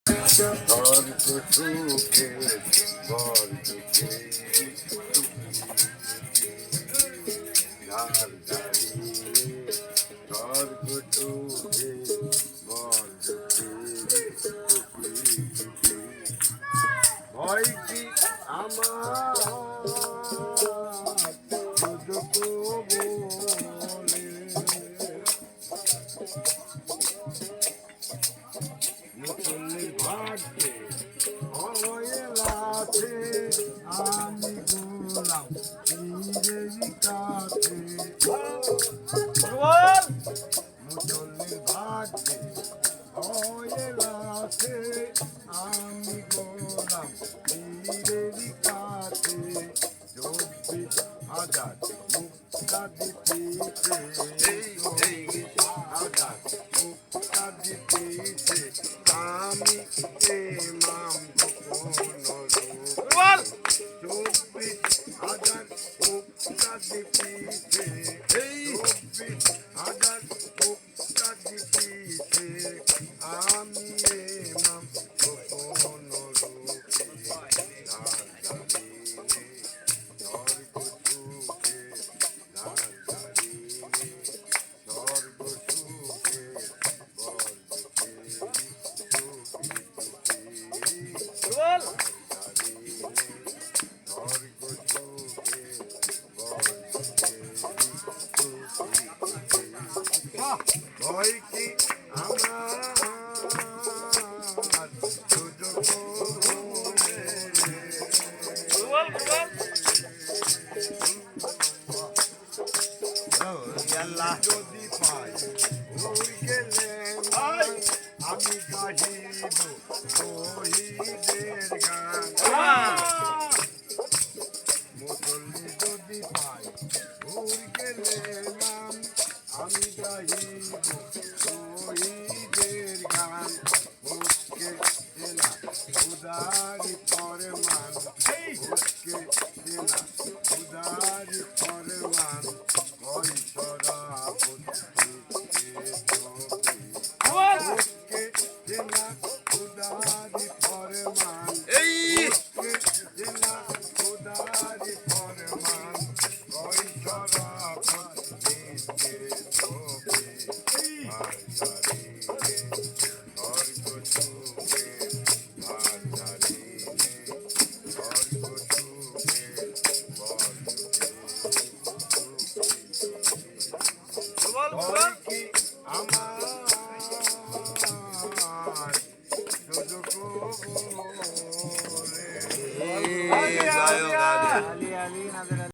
স্বর্গ সুখে বরদুখে ধার ধারিয়ে স্বর্গ সুখে বরদুখে ভয় কি আমার শুধু বলে মুসল্লির ভাগ্যে অয়েলাছে আমি গোলাম পীরের কাছে মুসল্লির ভাগ্যে অয়েলাছে আমি গোলাম পীরের কাছে 24,000 মুক্তা দিতেছে 24,000 মুক্তা দিতেছে আমি ইমাম গোপন 24,000 মুক্তা দিতেছে 24,000 মুক্তা দিতেছে আমি ইমাম গোপন রূপে স্বর্গ সুখে স্বর্গ সুখে ভয় কি আমার শুধু যদি পাই উড় গেলে আমি গাহিব শহীদের গান মুসল্লি যদি পাই উড় গেলে আমি গাহিব শহীদের গান বুকে চেনা উদারি ফরমান বুকে চেনা উদারি ফরমান কই সরা বুকে চেনা উদারি ফরমান বুকে চেনা উদারি ফরমান কই সরা বুকে আমার